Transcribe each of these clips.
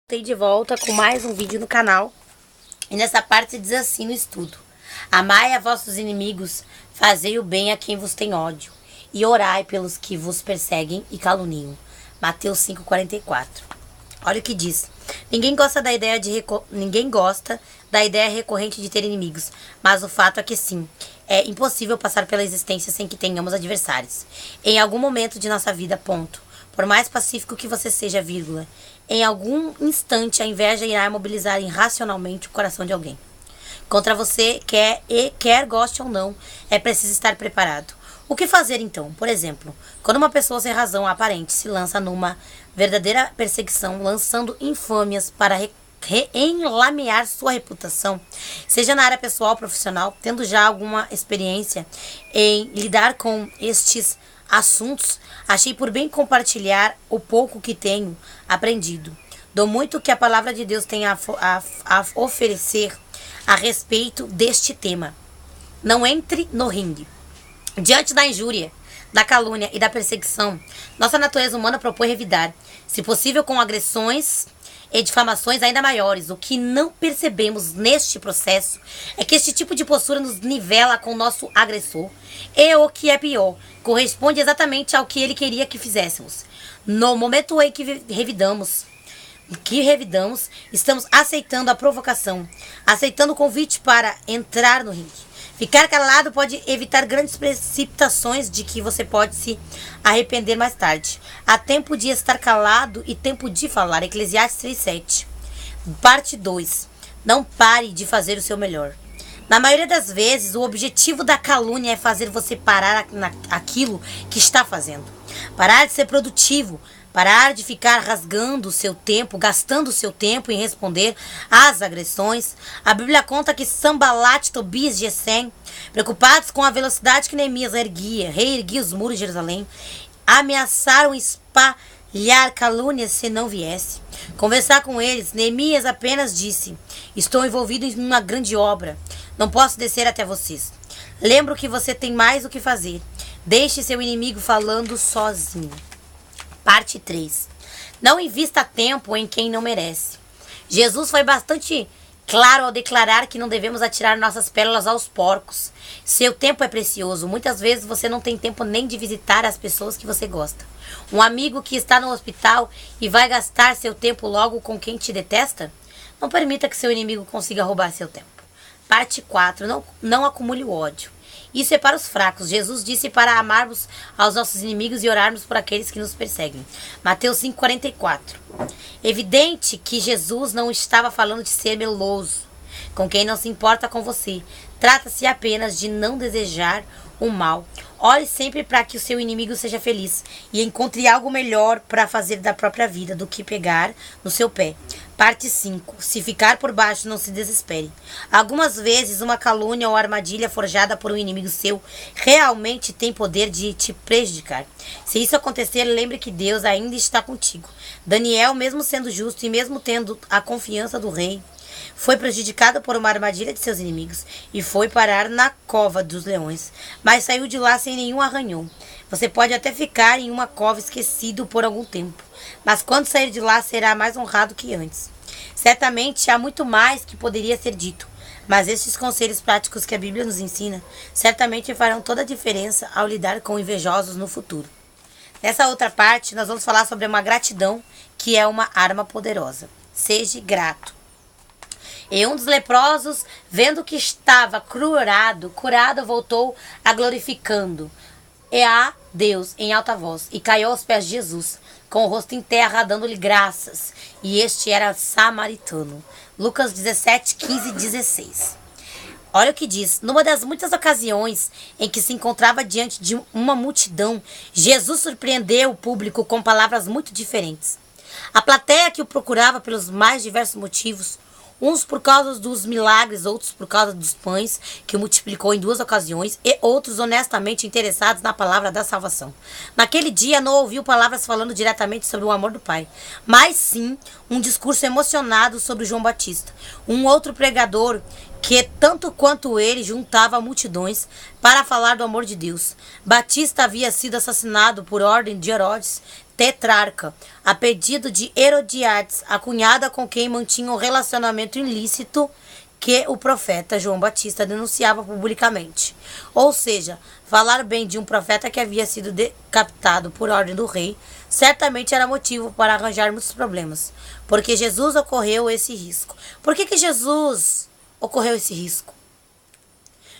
Voltei de volta com mais um vídeo no canal. E nessa parte diz assim no estudo: amai a vossos inimigos, fazei o bem a quem vos tem ódio, e orai pelos que vos perseguem e caluniam. Mateus 5,44. Olha o que diz. Ninguém gosta da ideia recorrente de ter inimigos, mas o fato é que sim, é impossível passar pela existência sem que tenhamos adversários. Em algum momento de nossa vida, ponto. Por mais pacífico que você seja, vírgula, em algum instante a inveja irá mobilizar irracionalmente o coração de alguém. Contra você, quer goste ou não, é preciso estar preparado. O que fazer então? Por exemplo, quando uma pessoa sem razão aparente se lança numa verdadeira perseguição, lançando infâmias para enlamear sua reputação, seja na área pessoal ou profissional, tendo já alguma experiência em lidar com estes assuntos, achei por bem compartilhar o pouco que tenho aprendido. Dou muito que a palavra de Deus tem a oferecer a respeito deste tema. Não entre no ringue. Diante da injúria, da calúnia e da perseguição, nossa natureza humana propõe revidar, se possível com agressões e difamações ainda maiores. O que não percebemos neste processo é que este tipo de postura nos nivela com o nosso agressor. E o que é pior, corresponde exatamente ao que ele queria que fizéssemos. No momento em que revidamos, estamos aceitando a provocação, aceitando o convite para entrar no ringue. Ficar calado pode evitar grandes precipitações de que você pode se arrepender mais tarde. Há tempo de estar calado e tempo de falar. Eclesiastes 3:7. Parte 2. Não pare de fazer o seu melhor. Na maioria das vezes, o objetivo da calúnia é fazer você parar aquilo que está fazendo. Parar de ser produtivo. Parar de ficar rasgando o seu tempo, gastando o seu tempo em responder às agressões. A Bíblia conta que Sambalat, Tobias e Gesem, preocupados com a velocidade que Neemias reerguia os muros de Jerusalém, ameaçaram espalhar calúnias se não viesse. Conversar com eles, Neemias apenas disse: estou envolvido em uma grande obra, não posso descer até vocês. Lembro que você tem mais o que fazer. Deixe seu inimigo falando sozinho. Parte 3. Não invista tempo em quem não merece. Jesus foi bastante claro ao declarar que não devemos atirar nossas pérolas aos porcos. Seu tempo é precioso. Muitas vezes você não tem tempo nem de visitar as pessoas que você gosta. Um amigo que está no hospital e vai gastar seu tempo logo com quem te detesta? Não permita que seu inimigo consiga roubar seu tempo. Parte 4. Não acumule o ódio. Isso é para os fracos. Jesus disse para amarmos aos nossos inimigos e orarmos por aqueles que nos perseguem. Mateus 5,44. Evidente que Jesus não estava falando de ser meloso com quem não se importa com você. Trata-se apenas de não desejar o mal. Ore sempre para que o seu inimigo seja feliz e encontre algo melhor para fazer da própria vida do que pegar no seu pé. Parte 5. Se ficar por baixo, não se desespere. Algumas vezes, uma calúnia ou armadilha forjada por um inimigo seu realmente tem poder de te prejudicar. Se isso acontecer, lembre que Deus ainda está contigo. Daniel, mesmo sendo justo e mesmo tendo a confiança do rei, foi prejudicado por uma armadilha de seus inimigos e foi parar na cova dos leões, mas saiu de lá sem nenhum arranhão. Você pode até ficar em uma cova esquecido por algum tempo, mas quando sair de lá será mais honrado que antes. Certamente há muito mais que poderia ser dito, mas estes conselhos práticos que a Bíblia nos ensina certamente farão toda a diferença ao lidar com invejosos no futuro. Nessa outra parte, nós vamos falar sobre uma gratidão que é uma arma poderosa. Seja grato. E um dos leprosos, vendo que estava curado, voltou a glorificando a Deus em alta voz e caiu aos pés de Jesus, com o rosto em terra, dando-lhe graças. E este era samaritano. Lucas 17, 15 e 16. Olha o que diz. Numa das muitas ocasiões em que se encontrava diante de uma multidão, Jesus surpreendeu o público com palavras muito diferentes. A plateia que o procurava pelos mais diversos motivos, uns por causa dos milagres, outros por causa dos pães que multiplicou em 2 ocasiões, e outros honestamente interessados na palavra da salvação. Naquele dia não ouviu palavras falando diretamente sobre o amor do Pai, mas sim um discurso emocionado sobre João Batista, um outro pregador que, tanto quanto ele, juntava multidões para falar do amor de Deus. Batista havia sido assassinado por ordem de Herodes tetrarca, a pedido de Herodiades, a cunhada com quem mantinha um relacionamento ilícito que o profeta João Batista denunciava publicamente. Ou seja, falar bem de um profeta que havia sido decapitado por ordem do rei certamente era motivo para arranjar muitos problemas, porque Jesus ocorreu esse risco. Por que Jesus ocorreu esse risco?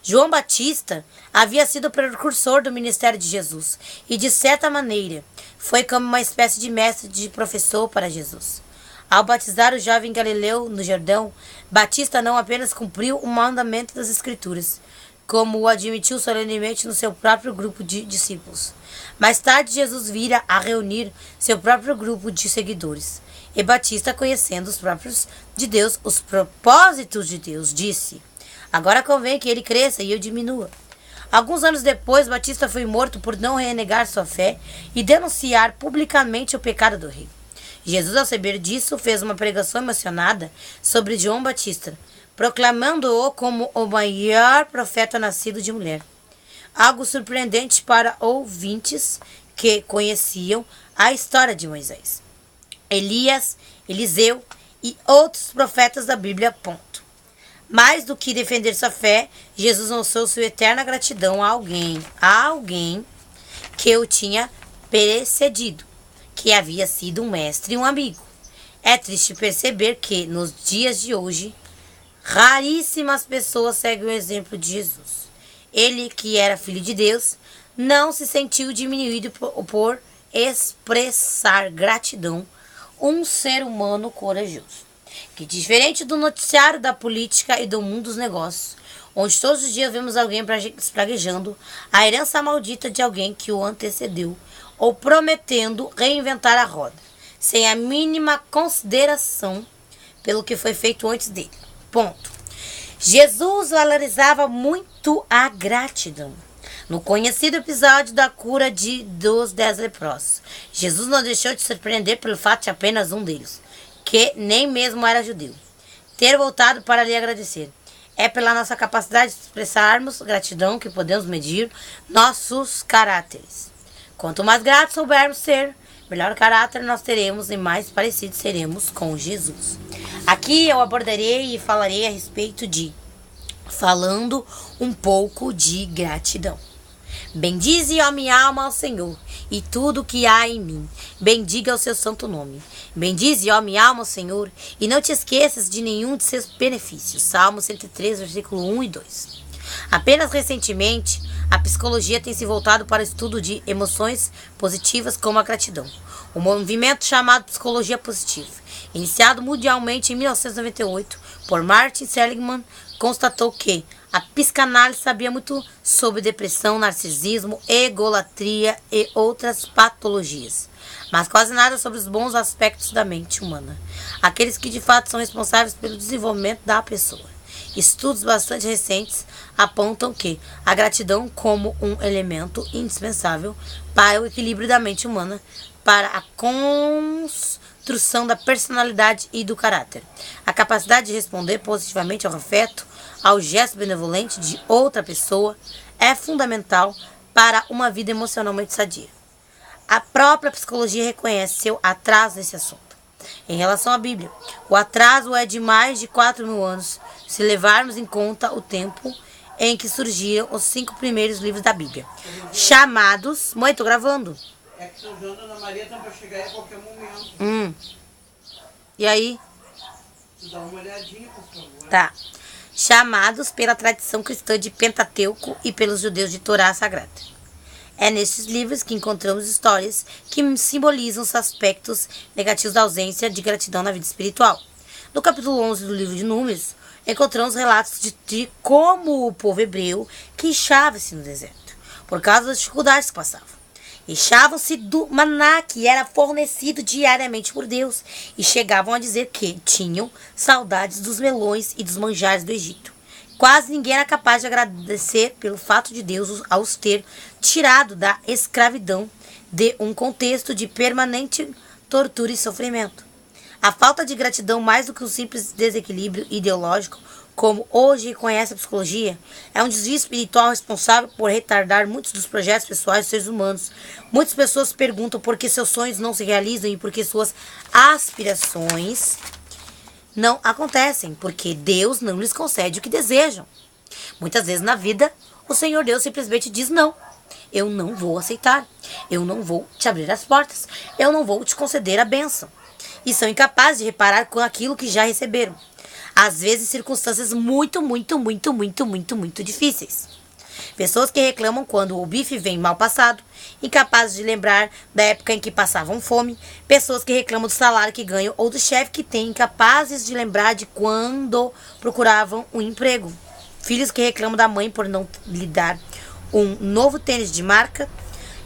João Batista havia sido o precursor do ministério de Jesus e, de certa maneira, foi como uma espécie de mestre de professor para Jesus. Ao batizar o jovem Galileu no Jordão, Batista não apenas cumpriu o mandamento das Escrituras, como o admitiu solenemente no seu próprio grupo de discípulos. Mais tarde, Jesus vira a reunir seu próprio grupo de seguidores. E Batista, conhecendo os próprios de Deus, os propósitos de Deus, disse: agora convém que ele cresça e eu diminua. Alguns anos depois, Batista foi morto por não renegar sua fé e denunciar publicamente o pecado do rei. Jesus, ao saber disso, fez uma pregação emocionada sobre João Batista, proclamando-o como o maior profeta nascido de mulher. Algo surpreendente para ouvintes que conheciam a história de Moisés, Elias, Eliseu e outros profetas da Bíblia. Mais do que defender sua fé, Jesus mostrou sua eterna gratidão a alguém que o tinha precedido, que havia sido um mestre e um amigo. É triste perceber que, nos dias de hoje, raríssimas pessoas seguem o exemplo de Jesus. Ele, que era filho de Deus, não se sentiu diminuído por expressar gratidão, um ser humano corajoso, que, diferente do noticiário da política e do mundo dos negócios, onde todos os dias vemos alguém praguejando a herança maldita de alguém que o antecedeu, ou prometendo reinventar a roda, sem a mínima consideração pelo que foi feito antes dele. Jesus valorizava muito a gratidão. No conhecido episódio da cura dos 10 leprosos, Jesus não deixou de surpreender pelo fato de apenas um deles, que nem mesmo era judeu, ter voltado para lhe agradecer. É pela nossa capacidade de expressarmos gratidão que podemos medir nossos caráteres. Quanto mais gratos soubermos ser, melhor caráter nós teremos e mais parecidos seremos com Jesus. Aqui eu abordarei e falarei a respeito falando um pouco de gratidão. Bendize, ó minha alma, ao Senhor, e tudo que há em mim. Bendiga o seu santo nome. Bendize, ó minha alma, ao Senhor, e não te esqueças de nenhum de seus benefícios. Salmo 103, versículo 1 e 2. Apenas recentemente, a psicologia tem se voltado para o estudo de emoções positivas como a gratidão. O movimento chamado Psicologia Positiva, iniciado mundialmente em 1998 por Martin Seligman, constatou que a psicanálise sabia muito sobre depressão, narcisismo, egolatria e outras patologias, mas quase nada sobre os bons aspectos da mente humana, aqueles que de fato são responsáveis pelo desenvolvimento da pessoa. Estudos bastante recentes apontam que a gratidão como um elemento indispensável para o equilíbrio da mente humana, para a construção da personalidade e do caráter. A capacidade de responder positivamente ao afeto, ao gesto benevolente de outra pessoa, é fundamental para uma vida emocionalmente sadia. A própria psicologia reconhece seu atraso nesse assunto. Em relação à Bíblia, o atraso é de mais de 4.000 anos, se levarmos em conta o tempo em que surgiram os 5 primeiros livros da Bíblia, chamados... Mãe, tô gravando. É que São João e Ana Maria estão para chegar a qualquer momento. E aí? Tu dá uma olhadinha, por favor. Tá. Chamados pela tradição cristã de Pentateuco e pelos judeus de Torá Sagrada. É nesses livros que encontramos histórias que simbolizam os aspectos negativos da ausência de gratidão na vida espiritual. No capítulo 11 do livro de Números, encontramos relatos de como o povo hebreu queixava-se no deserto, por causa das dificuldades que passavam. Queixavam-se do maná que era fornecido diariamente por Deus e chegavam a dizer que tinham saudades dos melões e dos manjares do Egito. Quase ninguém era capaz de agradecer pelo fato de Deus os ter tirado da escravidão de um contexto de permanente tortura e sofrimento. A falta de gratidão, mais do que um simples desequilíbrio ideológico, como hoje conhece a psicologia, é um desvio espiritual responsável por retardar muitos dos projetos pessoais dos seres humanos. Muitas pessoas perguntam por que seus sonhos não se realizam e por que suas aspirações não acontecem, porque Deus não lhes concede o que desejam. Muitas vezes na vida, o Senhor Deus simplesmente diz não. Eu não vou aceitar. Eu não vou te abrir as portas. Eu não vou te conceder a bênção. E são incapazes de reparar com aquilo que já receberam. Às vezes, circunstâncias muito difíceis. Pessoas que reclamam quando o bife vem mal passado, incapazes de lembrar da época em que passavam fome. Pessoas que reclamam do salário que ganham ou do chefe que tem, incapazes de lembrar de quando procuravam um emprego. Filhos que reclamam da mãe por não lhe dar um novo tênis de marca,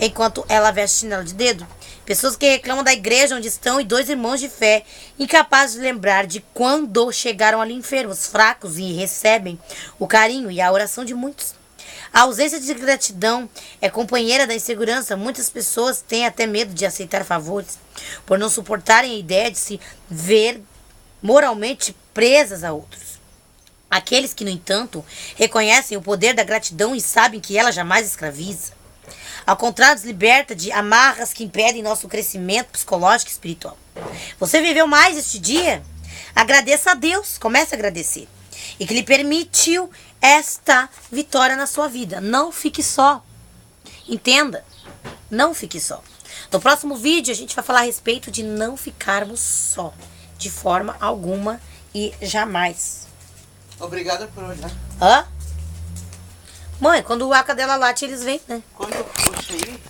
enquanto ela veste chinelo de dedo. Pessoas que reclamam da igreja onde estão e 2 irmãos de fé, incapazes de lembrar de quando chegaram ali enfermos, fracos e recebem o carinho e a oração de muitos. A ausência de gratidão é companheira da insegurança. Muitas pessoas têm até medo de aceitar favores, por não suportarem a ideia de se ver moralmente presas a outros. Aqueles que, no entanto, reconhecem o poder da gratidão e sabem que ela jamais escraviza. Ao contrário, nos liberta de amarras que impedem nosso crescimento psicológico e espiritual. Você viveu mais este dia? Agradeça a Deus, comece a agradecer. E que lhe permitiu esta vitória na sua vida. Não fique só. Entenda, não fique só. No próximo vídeo a gente vai falar a respeito de não ficarmos só. De forma alguma e jamais. Obrigada por olhar. Hã? Mãe, quando a cadela late, eles vêm, né? Quando eu sair,